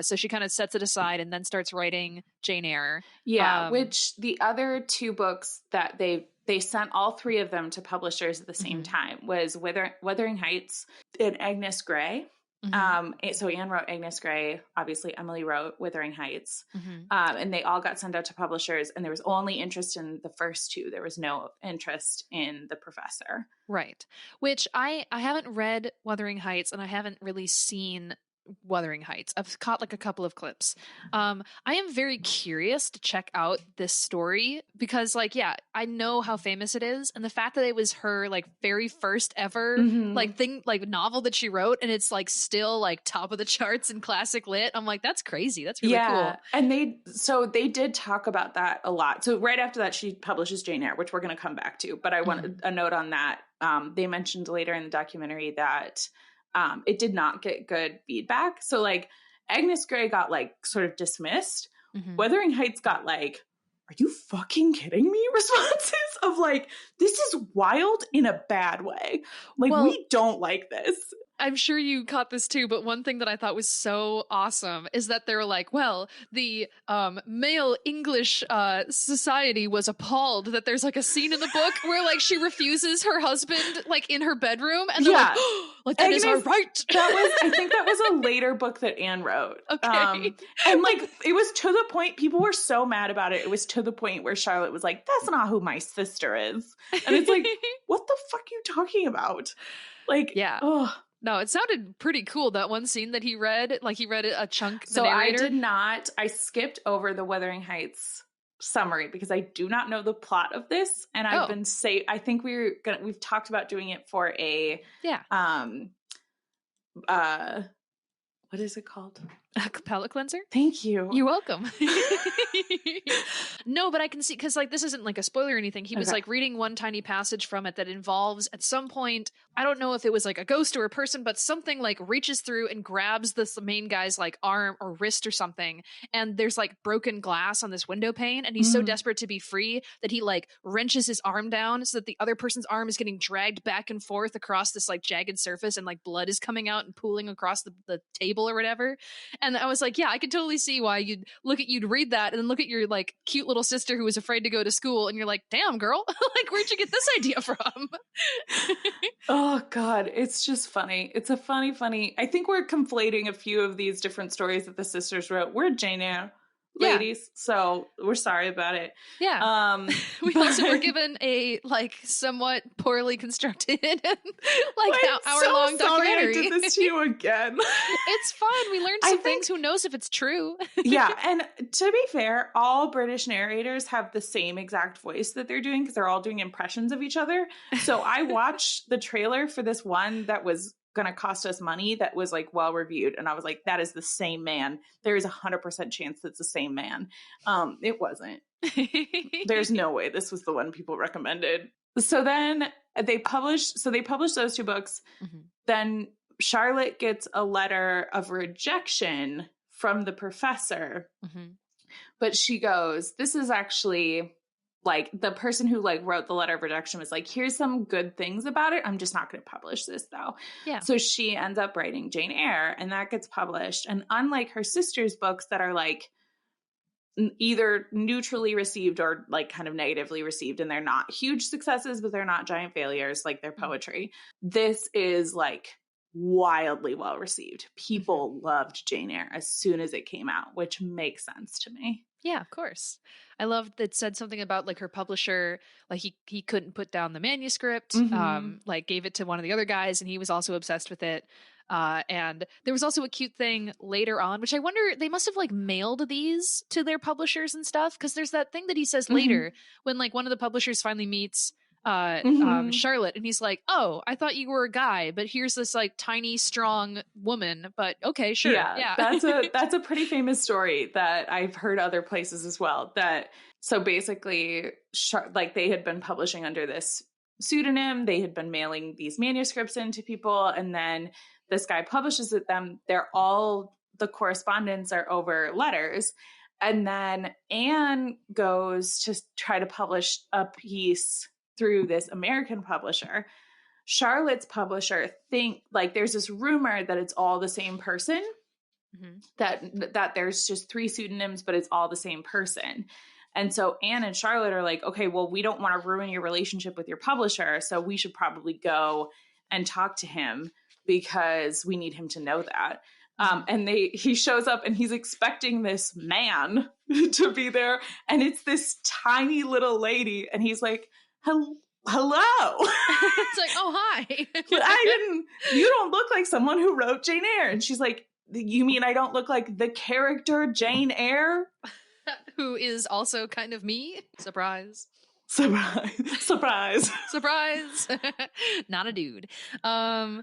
So she kind of sets it aside and then starts writing Jane Eyre. Yeah, which the other 2 books that they sent all 3 of them to publishers at the same time was Wuthering Heights and Agnes Grey. So Anne wrote Agnes Grey. Obviously, Emily wrote Wuthering Heights. And they all got sent out to publishers, and there was only interest in the first 2. There was no interest in the professor. Right. Which I haven't read Wuthering Heights, and I haven't really seen Wuthering Heights. I've caught like a couple of clips. I am very curious to check out this story because like, yeah, I know how famous it is, and the fact that it was her like very first ever like novel that she wrote, and it's like still like top of the charts in classic lit. I'm like, that's crazy. That's really cool. And they did talk about that a lot. So right after that, she publishes Jane Eyre, which we're going to come back to, but I want a note on that. They mentioned later in the documentary that it did not get good feedback. So like Agnes Grey got like sort of dismissed. Wuthering Heights got like, are you fucking kidding me? Responses of like, this is wild in a bad way. Like, we don't like this. I'm sure you caught this too, but one thing that I thought was so awesome is that they're like, well, the male English society was appalled that there's like a scene in the book where like she refuses her husband like in her bedroom, and they're like, oh, like that is our right. I think that was a later book that Anne wrote. Okay. And like it was to the point, people were so mad about it. It was to the point where Charlotte was like, that's not who my sister is. And it's like, what the fuck are you talking about? Like, yeah. Oh. No, it sounded pretty cool, that one scene that he read. Like, he read a chunk. So I did not. I skipped over the Wuthering Heights summary because I do not know the plot of this. And I've been I think we've talked about doing it for a what is it called? A palate cleanser? Thank you. You're welcome. No, but I can see, because like this isn't like a spoiler or anything. He was like reading one tiny passage from it that involves at some point, I don't know if it was like a ghost or a person, but something like reaches through and grabs this main guy's like arm or wrist or something. And there's like broken glass on this window pane. And he's so desperate to be free that he like wrenches his arm down so that the other person's arm is getting dragged back and forth across this like jagged surface, and like blood is coming out and pooling across the table or whatever. And I was like, yeah, I could totally see why you'd read that and then look at your like cute little sister who was afraid to go to school, and you're like, damn girl, like where'd you get this idea from? Oh God, it's just funny. It's a funny. I think we're conflating a few of these different stories that the sisters wrote. We're Jane Eyre ladies, so we're sorry about it. Yeah. We also were given a like somewhat poorly constructed like hour-long documentary. I did this to you again. It's fun. We learned some things. Who knows if it's true? Yeah, and to be fair, all British narrators have the same exact voice that they're doing because they're all doing impressions of each other. So I watched the trailer for this one that was going to cost us money that was like well reviewed, and I was like, that is the same man. There is 100% chance that's the same man. It wasn't. There's no way this was the one people recommended. So then they published those two books. Then Charlotte gets a letter of rejection from the professor, but she goes, this is actually like the person who like wrote the letter of rejection was like, here's some good things about it. I'm just not going to publish this though. Yeah. So she ends up writing Jane Eyre, and that gets published. And unlike her sister's books that are like either neutrally received or like kind of negatively received, and they're not huge successes, but they're not giant failures like their poetry, this is like wildly well received. People loved Jane Eyre as soon as it came out, which makes sense to me. Yeah, of course. I loved that said something about like her publisher, like he couldn't put down the manuscript, like gave it to one of the other guys, and he was also obsessed with it. And there was also a cute thing later on, which I wonder, they must have like mailed these to their publishers and stuff, because there's that thing that he says later when like one of the publishers finally meets Charlotte, and he's like, oh, I thought you were a guy, but here's this like tiny strong woman, but okay, sure. Yeah. That's a pretty famous story that I've heard other places as well. That so basically like they had been publishing under this pseudonym, they had been mailing these manuscripts into people, and then this guy publishes them. They're all, the correspondence are over letters. And then Anne goes to try to publish a piece through this American publisher. Charlotte's publisher like there's this rumor that it's all the same person, that there's just 3 pseudonyms, but it's all the same person. And so Anne and Charlotte are like, okay, well, we don't want to ruin your relationship with your publisher, so we should probably go and talk to him because we need him to know that. And he shows up, and he's expecting this man to be there, and it's this tiny little lady, and he's like, hello. It's like, oh, hi. But you don't look like someone who wrote Jane Eyre. And she's like, you mean I don't look like the character Jane Eyre? Who is also kind of me? Surprise. Surprise. Not a dude. So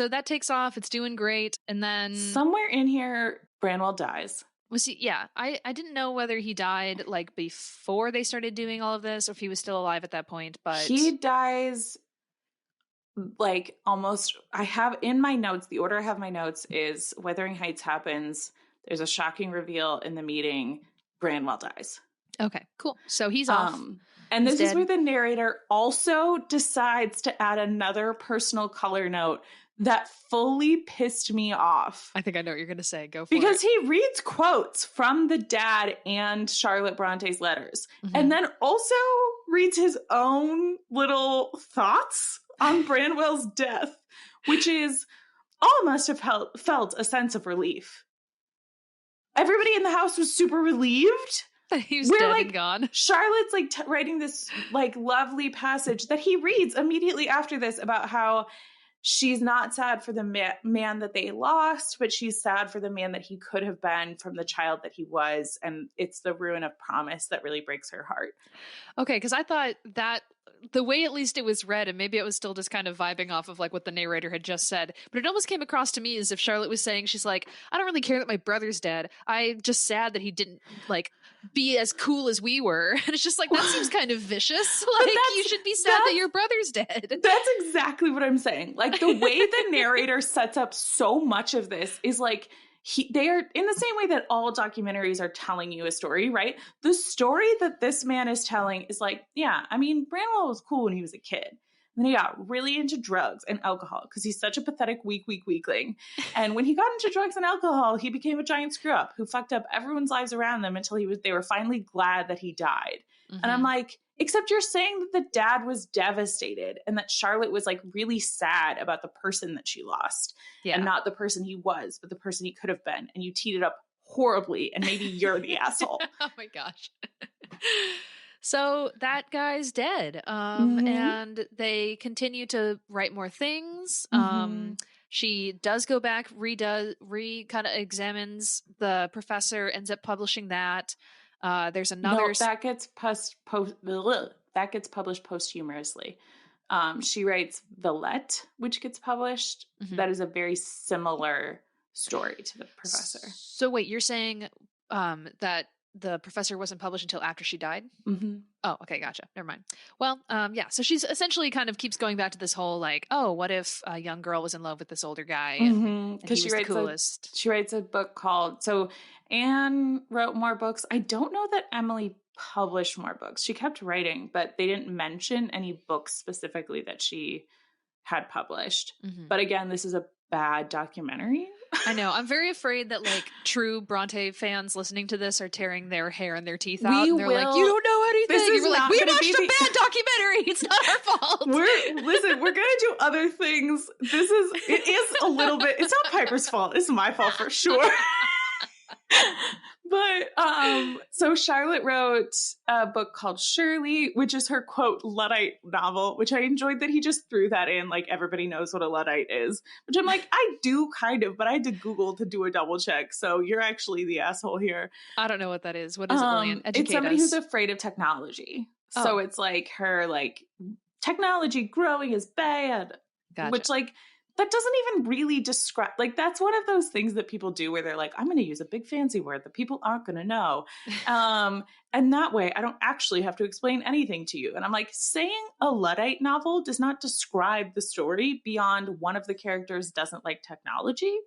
that takes off. It's doing great. And then somewhere in here, Branwell dies. I didn't know whether he died like before they started doing all of this, or if he was still alive at that point, but he dies like almost, I have in my notes, the order I have my notes is Wuthering Heights happens. There's a shocking reveal in the meeting. Branwell dies. Okay, cool. So he's off. And this is where the narrator also decides to add another personal color note that fully pissed me off. I think I know what you're going to say. Go for it. Because he reads quotes from the dad and Charlotte Bronte's letters, and then also reads his own little thoughts on Branwell's death, which is, all must have felt a sense of relief. Everybody in the house was super relieved. He was dead and gone. Charlotte's like writing this like lovely passage that he reads immediately after this about how she's not sad for the man that they lost, but she's sad for the man that he could have been from the child that he was. And it's the ruin of promise that really breaks her heart. Okay, because I thought that the way at least it was read, and maybe it was still just kind of vibing off of like what the narrator had just said, but it almost came across to me as if Charlotte was saying, she's like, I don't really care that my brother's dead. I'm just sad that he didn't like be as cool as we were. And it's just like, that seems kind of vicious. Like, you should be sad that your brother's dead. That's exactly what I'm saying. Like, the way the narrator sets up so much of this is like, they are in the same way that all documentaries are telling you a story, right? The story that this man is telling is like, yeah, I mean, Branwell was cool when he was a kid. And then he got really into drugs and alcohol because he's such a pathetic, weakling. And when he got into drugs and alcohol, he became a giant screw up who fucked up everyone's lives around them until they were finally glad that he died. Mm-hmm. And I'm like, except you're saying that the dad was devastated and that Charlotte was like really sad about the person that she lost and not the person he was, but the person he could have been. And you teed it up horribly. And maybe you're the asshole. Oh my gosh. So that guy's dead. And they continue to write more things. She does go back, kind of examines the professor, ends up publishing that. There's another that gets published posthumously. She writes Villette, which gets published. That is a very similar story to the professor. So wait, you're saying that the professor wasn't published until after she died? Oh, okay, gotcha. Never mind. Well, yeah. So she's essentially kind of keeps going back to this whole like, oh, what if a young girl was in love with this older guy and he was the coolest? She writes a book called. So Anne wrote more books. I don't know that Emily published more books. She kept writing, but they didn't mention any books specifically that she had published. But again, this is a bad documentary. I know. I'm very afraid that like true Bronte fans listening to this are tearing their hair and their teeth out. And they're like, you don't know anything. We're like, we watched a bad documentary. It's not our fault. We're going to do other things. It is a little bit, it's not Piper's fault. It's my fault for sure. But so Charlotte wrote a book called Shirley, which is her quote Luddite novel, which I enjoyed that he just threw that in like everybody knows what a Luddite is, which I'm like, I do kind of, but I had to Google to do a double check. So you're actually the asshole here. I don't know what that is. What is it, Lillian? Educate it's somebody us. who's afraid of technology. Oh. So it's like her like technology growing is bad, gotcha. Which like that doesn't even really describe, like, that's one of those things that people do where they're like, I'm going to use a big fancy word that people aren't going to know. And that way I don't actually have to explain anything to you. And I'm like, saying a Luddite novel does not describe the story beyond one of the characters doesn't like technology.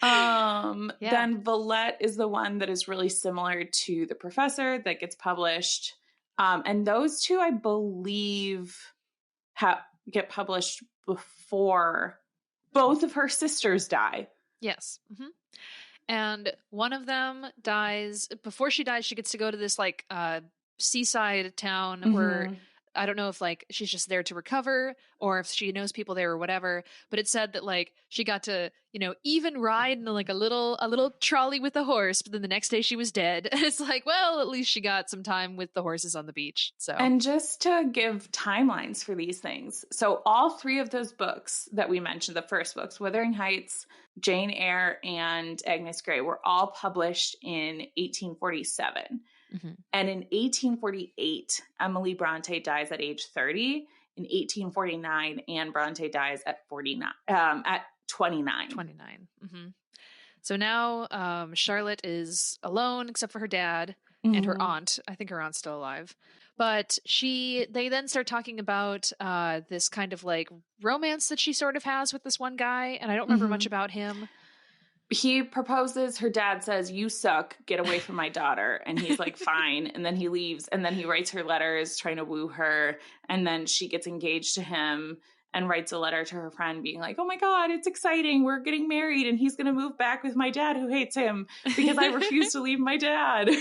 Then Villette is the one that is really similar to the professor that gets published. And those two, I believe, get published before both of her sisters die. Yes. And one of them dies. Before she dies, she gets to go to this like seaside town where I don't know if like she's just there to recover or if she knows people there or whatever, but it said that like she got to, you know, even ride in like a little trolley with a horse, but then the next day she was dead. And it's like, well, at least she got some time with the horses on the beach. So, and just to give timelines for these things. So all three of those books that we mentioned, the first books, Wuthering Heights, Jane Eyre, and Agnes Grey, were all published in 1847. And in 1848, Emily Bronte dies at age 30. In 1849, Anne Bronte dies at 29. At 29. 29. So now Charlotte is alone except for her dad and her aunt. I think her aunt's still alive. But they then start talking about this kind of like romance that she sort of has with this one guy. And I don't remember much about him. He proposes, her dad says, you suck, get away from my daughter. And he's like, fine. And then he leaves. And then he writes her letters trying to woo her. And then she gets engaged to him and writes a letter to her friend being like, oh my God, it's exciting. We're getting married. And he's going to move back with my dad who hates him because I refuse to leave my dad.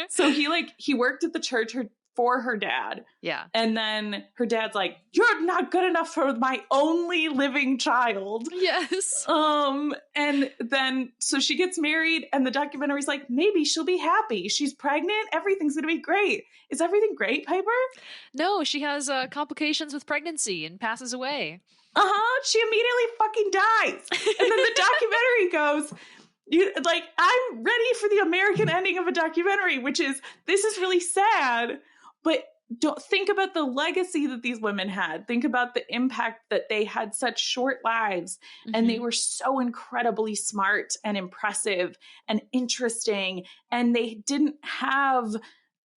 So he worked at the church for her dad. Yeah. And then her dad's like, you're not good enough for my only living child. Yes. And then, so she gets married and the documentary's like, maybe she'll be happy. She's pregnant. Everything's going to be great. Is everything great, Piper? No, she has complications with pregnancy and passes away. She immediately fucking dies. And then the documentary goes, I'm ready for the American ending of a documentary, which is, this is really sad. But don't think about the legacy that these women had. Think about the impact that they had such short lives, and they were so incredibly smart and impressive and interesting, and they didn't have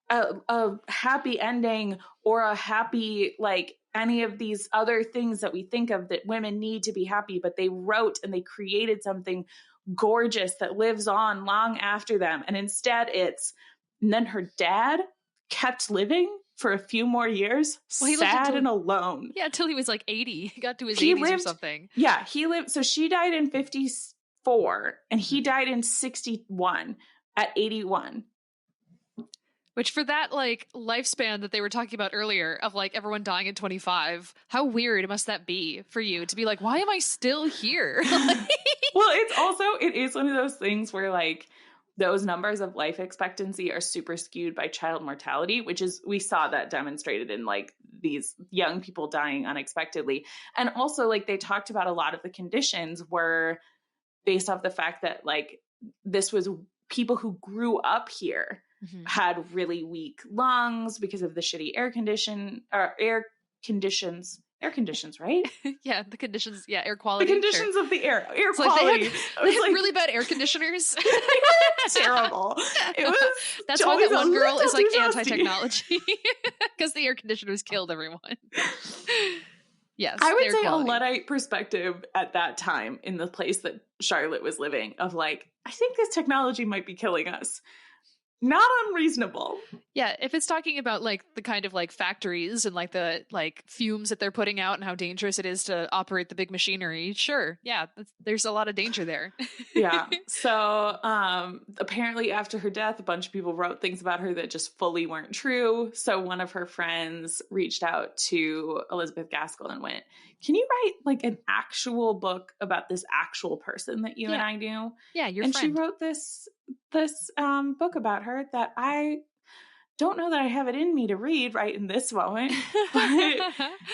a happy ending or a happy, like, any of these other things that we think of that women need to be happy, but they wrote and they created something gorgeous that lives on long after them. And instead and then her dad kept living for a few more years, well, sad and alone. Yeah, until he was like 80. He got to his 80s or something. Yeah, he lived. So she died in 54 and he died in 61 at 81. Which, for that, like, lifespan that they were talking about earlier of, like, everyone dying at 25, how weird must that be for you to be like, why am I still here? Well, it is one of those things where, like, those numbers of life expectancy are super skewed by child mortality, which is, we saw that demonstrated in, like, these young people dying unexpectedly. And also, like, they talked about a lot of the conditions were based off the fact that, like, this was people who grew up here had really weak lungs because of the shitty air conditions, right? Yeah, the conditions, air quality. The conditions of the air quality. They had really bad air conditioners. Terrible. That's why that one girl is, like, anti-technology, because the air conditioners killed everyone. Yes, I would say quality. A Luddite perspective at that time in the place that Charlotte was living of, like, I think this technology might be killing us. Not unreasonable. Yeah, if it's talking about, like, the kind of, like, factories and, like, the, like, fumes that they're putting out and how dangerous it is to operate the big machinery, sure, yeah, there's a lot of danger there. Yeah. So apparently after her death, a bunch of people wrote things about her that just fully weren't true. So one of her friends reached out to Elizabeth Gaskell and went, can you write, like, an actual book about this actual person that you and I knew? Yeah, your friend. And she wrote this book about her that I don't know that I have it in me to read right in this moment, but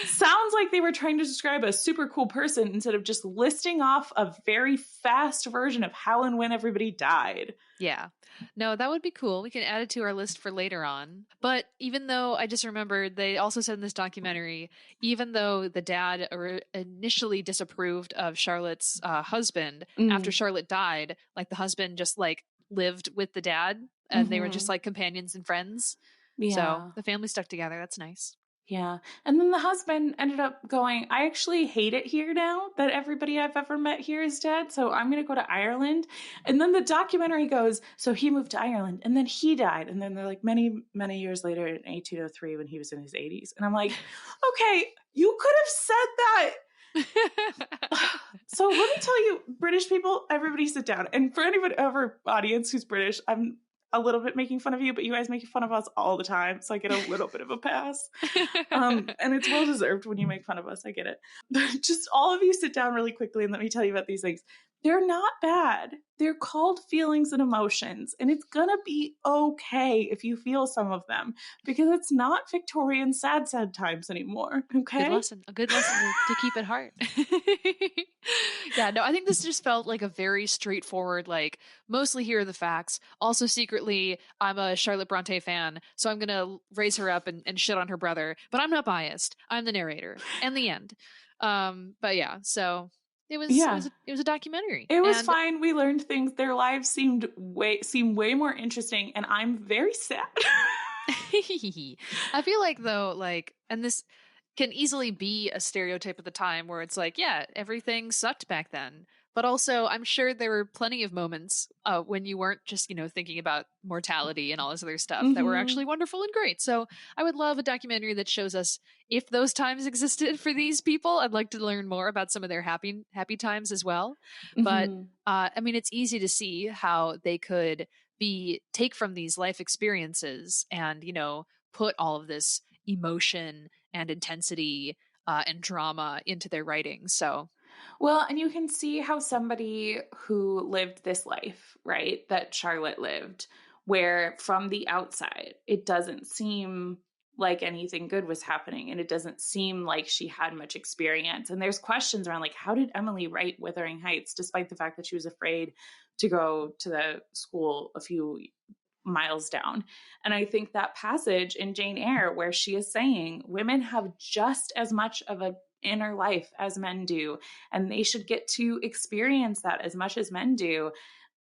sounds like they were trying to describe a super cool person instead of just listing off a very fast version of how and when everybody died. Yeah. No, that would be cool. We can add it to our list for later on. But even though, I just remembered, they also said in this documentary, even though the dad initially disapproved of Charlotte's husband, after Charlotte died, like, the husband just, like, lived with the dad and they were just, like, companions and friends. Yeah. So the family stuck together. That's nice. Yeah. And then the husband ended up going, I actually hate it here now that everybody I've ever met here is dead. So I'm going to go to Ireland. And then the documentary goes, so he moved to Ireland and then he died. And then they're like many, many years later in 1803 when he was in his 80s. And I'm like, okay, you could have said that. So let me tell you, British people, everybody sit down. And for anybody of our audience who's British, I'm a little bit making fun of you, but you guys make fun of us all the time. So I get a little bit of a pass. And it's well deserved when you make fun of us. I get it. Just all of you sit down really quickly and let me tell you about these things. They're not bad. They're called feelings and emotions. And it's going to be okay if you feel some of them because it's not Victorian sad times anymore. Okay. A good lesson to keep at heart. Yeah, no, I think this just felt like a very straightforward, like, mostly here are the facts. Also, secretly, I'm a Charlotte Bronte fan, so I'm going to raise her up and shit on her brother. But I'm not biased. I'm the narrator. And the end. But yeah, so... It was a documentary. It was fine. We learned things. Their lives seem way more interesting, and I'm very sad. I feel like, though, like, and this can easily be a stereotype of the time where it's like, yeah, everything sucked back then. But also, I'm sure there were plenty of moments when you weren't just, thinking about mortality and all this other stuff that were actually wonderful and great. So I would love a documentary that shows us if those times existed for these people. I'd like to learn more about some of their happy times as well. But I mean, it's easy to see how they could take from these life experiences and, put all of this emotion and intensity and drama into their writing. So... Well, and you can see how somebody who lived this life, right, that Charlotte lived, where from the outside, it doesn't seem like anything good was happening. And it doesn't seem like she had much experience. And there's questions around, like, how did Emily write Wuthering Heights, despite the fact that she was afraid to go to the school a few miles down. And I think that passage in Jane Eyre where she is saying women have just as much of an inner life as men do, and they should get to experience that as much as men do.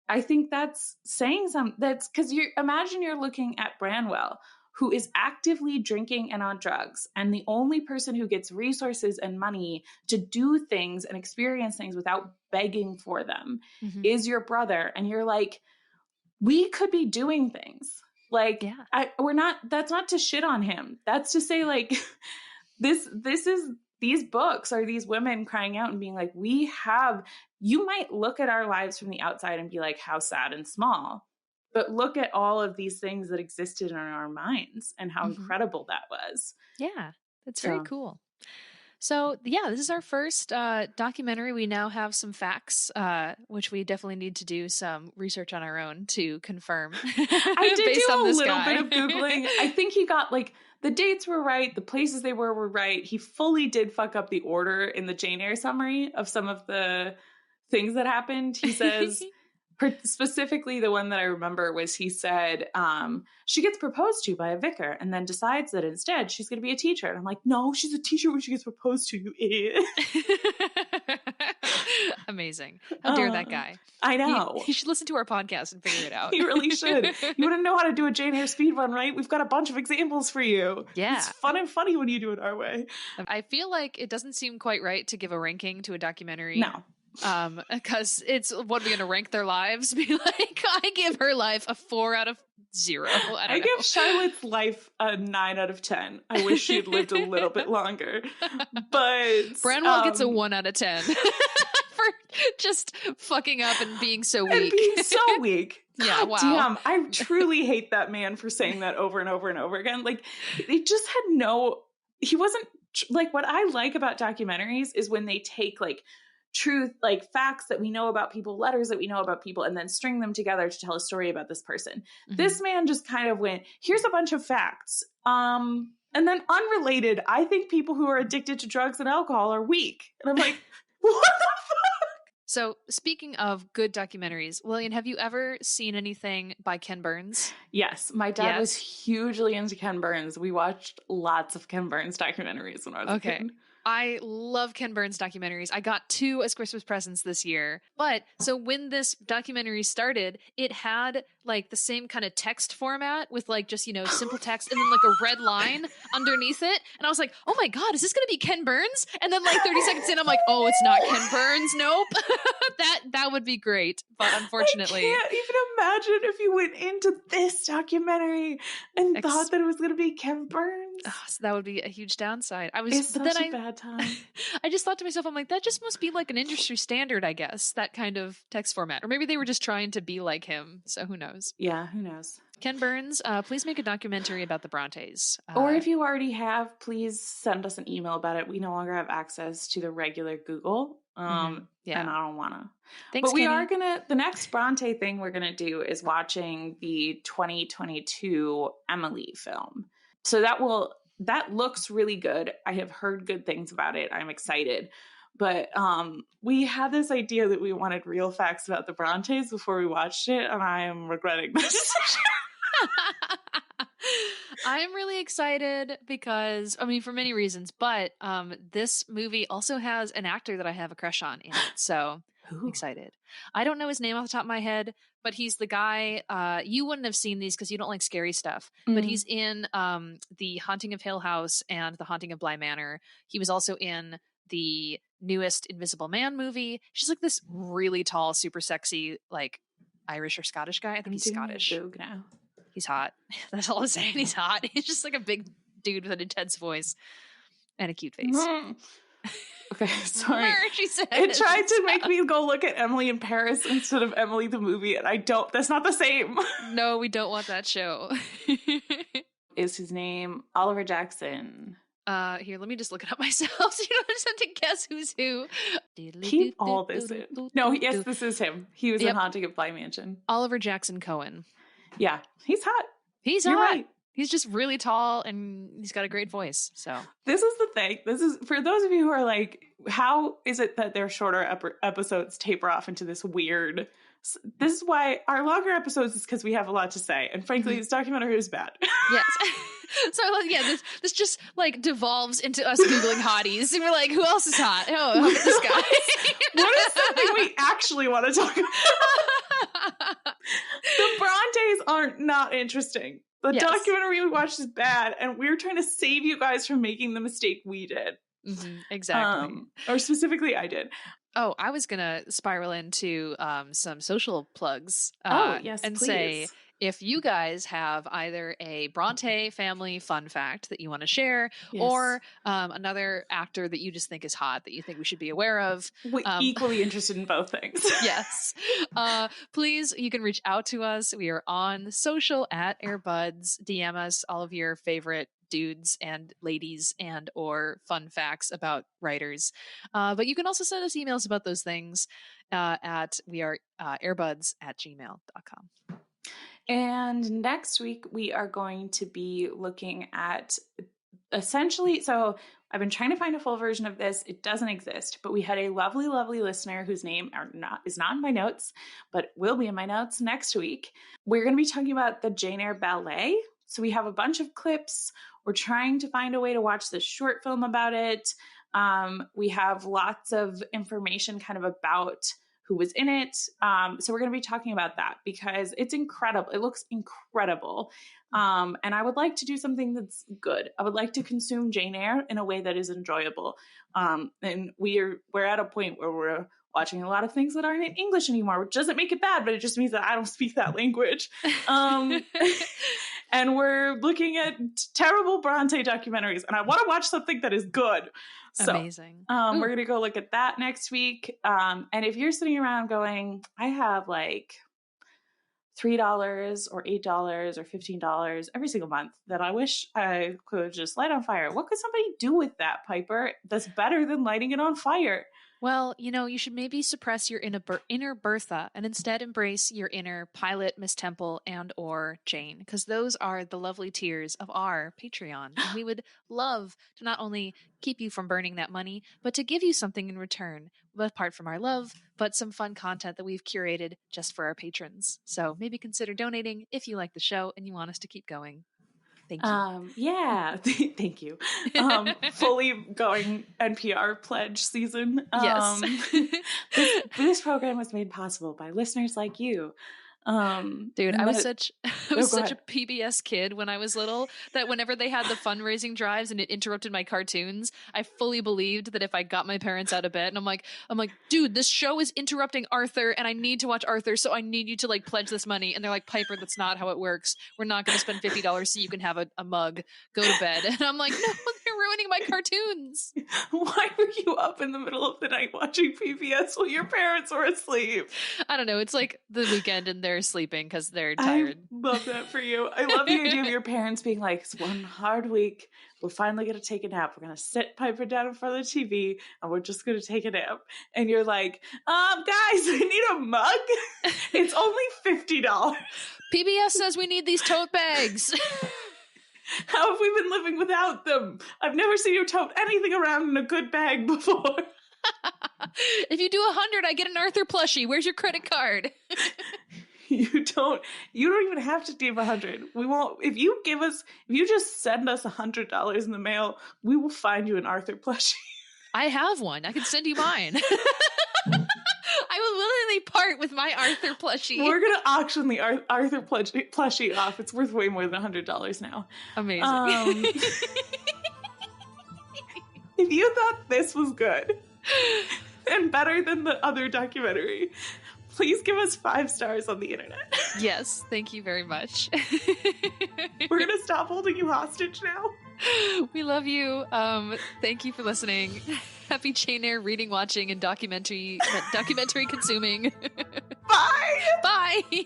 I think that's saying something. That's because you imagine you're looking at Branwell, who is actively drinking and on drugs, and the only person who gets resources and money to do things and experience things without begging for them is your brother. And you're like, we could be doing things. Like, that's not to shit on him. That's to say, like, this is, these books are these women crying out and being like, you might look at our lives from the outside and be like, how sad and small. But look at all of these things that existed in our minds and how incredible that was. Yeah, that's very cool. So, yeah, this is our first documentary. We now have some facts, which we definitely need to do some research on our own to confirm. I did do a little bit of Googling. I think he got, like, the dates were right. The places they were right. He fully did fuck up the order in the Jane Eyre summary of some of the things that happened. He says... Specifically, the one that I remember was he said she gets proposed to by a vicar and then decides that instead she's going to be a teacher. And I'm like, no, she's a teacher when she gets proposed to, you idiot. Amazing. How dare that guy? I know. He should listen to our podcast and figure it out. He really should. You want to know how to do a Jane Eyre speed run, right? We've got a bunch of examples for you. Yeah. It's fun and funny when you do it our way. I feel like it doesn't seem quite right to give a ranking to a documentary. No. Because it's what are we gonna rank their lives? Be like, I give her life a 4 out of 0. I give Charlotte's life a 9 out of 10. I wish she had lived a little bit longer. But Branwell gets a 1 out of 10 for just fucking up and being so weak. And being so weak. Yeah, wow. Damn, I truly hate that man for saying that over and over and over again. Like, it just had he wasn't, like, what I like about documentaries is when they take, like, truth, like facts that we know about people, letters that we know about people, and then string them together to tell a story about this person. This man just kind of went, here's a bunch of facts. And then unrelated, I think people who are addicted to drugs and alcohol are weak. And I'm like, what the fuck? So speaking of good documentaries, Lillian, have you ever seen anything by Ken Burns? Yes. My dad was hugely into Ken Burns. We watched lots of Ken Burns documentaries when I was a kid. I love Ken Burns documentaries. I got 2 as Christmas presents this year. But so when this documentary started, it had like the same kind of text format with like just, simple text and then like a red line underneath it. And I was like, oh my God, is this going to be Ken Burns? And then like 30 seconds in, I'm like, oh, it's not Ken Burns. Nope. that would be great. But unfortunately. I can't even imagine if you went into this documentary and thought that it was going to be Ken Burns. Oh, so that would be a huge downside. It's such a bad time. I just thought to myself, I'm like, that just must be like an industry standard, I guess, that kind of text format. Or maybe they were just trying to be like him. So who knows? Yeah, who knows? Ken Burns, please make a documentary about the Brontes. Or if you already have, please send us an email about it. We no longer have access to the regular Google. And I don't want to. Thanks, but we Kenny. are going to, the next Bronte thing we're going to do is watching the 2022 Emily film. So that looks really good. I have heard good things about it. I'm excited. But we had this idea that we wanted real facts about the Brontes before we watched it, and I am regretting this decision. I'm really excited because, for many reasons, but this movie also has an actor that I have a crush on in it. So I'm excited. I don't know his name off the top of my head, but he's the guy, you wouldn't have seen these because you don't like scary stuff, but he's in The Haunting of Hill House and The Haunting of Bly Manor. He was also in the newest Invisible Man movie. She's like this really tall, super sexy, like Irish or Scottish guy. I think he's Scottish. Now. He's hot. That's all I'm saying. He's hot. He's just like a big dude with an intense voice and a cute face. Okay, sorry. She said, it tried to make me go look at Emily in Paris instead of Emily the movie, and I don't. That's not the same. No, we don't want that show. Is his name Oliver Jackson? Here, let me just look it up myself so you don't just have to guess who's who. Keep all this in. No, yes, this is him. He was in Haunting of Bly Mansion. Oliver Jackson Cohen. Yeah, he's hot. He's You're hot. Right. He's just really tall and he's got a great voice. So this is the thing. This is for those of you who are like, how is it that their shorter episodes taper off into this weird This is why our longer episodes is because we have a lot to say. And frankly, this documentary is bad. Yes. So yeah, this just like devolves into us Googling hotties. And we're like, who else is hot? Oh, how about this guy? What is something we actually want to talk about? The Brontes aren't not interesting. The documentary we watched is bad, and we're trying to save you guys from making the mistake we did. Exactly. Or specifically, I did. Oh, I was going to spiral into some social plugs. Yes, and please. say, if you guys have either a Bronte family fun fact that you want to share, or another actor that you just think is hot that you think we should be aware of. We're equally interested in both things. Yes. Please, you can reach out to us. We are on social at AirBuds. DM us all of your favorite dudes and ladies and or fun facts about writers. But you can also send us emails about those things at we are airbuds@gmail.com. And next week we are going to be looking at essentially, so I've been trying to find a full version of this. It doesn't exist, but we had a lovely, lovely listener whose name is not in my notes, but will be in my notes next week. We're going to be talking about the Jane Eyre ballet. So we have a bunch of clips. We're trying to find a way to watch this short film about it. We have lots of information kind of about who was in it. So we're going to be talking about that because it's incredible. It looks incredible. And I would like to do something that's good. I would like to consume Jane Eyre in a way that is enjoyable. And we're at a point where we're watching a lot of things that aren't in English anymore, which doesn't make it bad, but it just means that I don't speak that language. And we're looking at terrible Bronte documentaries, and I want to watch something that is good. So, amazing. We're going to go look at that next week. And if you're sitting around going, I have like $3 or $8 or $15 every single month that I wish I could just light on fire. What could somebody do with that, Piper? That's better than lighting it on fire. Well, you should maybe suppress your inner Bertha and instead embrace your inner Pilot, Miss Temple, and or Jane, because those are the lovely tiers of our Patreon. And we would love to not only keep you from burning that money, but to give you something in return, apart from our love, but some fun content that we've curated just for our patrons. So maybe consider donating if you like the show and you want us to keep going. Thank you. Yeah, thank you. Fully going NPR pledge season. Yes. This program was made possible by listeners like you. Dude, I was such a PBS kid when I was little that whenever they had the fundraising drives and it interrupted my cartoons, I fully believed that if I got my parents out of bed and I'm like, dude, this show is interrupting Arthur and I need to watch Arthur, so I need you to like pledge this money. And they're like, Piper, that's not how it works. We're not going to spend $50 so you can have a mug. Go to bed. And I'm like, no, they're ruining my cartoons. Why were you up in the middle of the night watching PBS while your parents were asleep? I don't know. It's like the weekend and they're sleeping because they're tired. I love that for you. I love the idea of your parents being like, it's one hard week. We're finally going to take a nap. We're going to sit Piper down in front of the TV and we're just going to take a nap. And you're like, guys, I need a mug. It's only $50. PBS says we need these tote bags. How have we been living without them? I've never seen you tote anything around in a good bag before. If you do 100, I get an Arthur plushie. Where's your credit card? You don't even have to give 100. We won't. If you just send us $100 in the mail, we will find you an Arthur plushie. I have one. I can send you mine. I will willingly part with my Arthur plushie. We're going to auction the Arthur plushie off. It's worth way more than $100 now. Amazing. If you thought this was good and better than the other documentary, please give us 5 stars on the internet. Yes, thank you very much. We're going to stop holding you hostage now. We love you. Thank you for listening. Happy Jane Eyre reading, watching, and documentary consuming. Bye! Bye!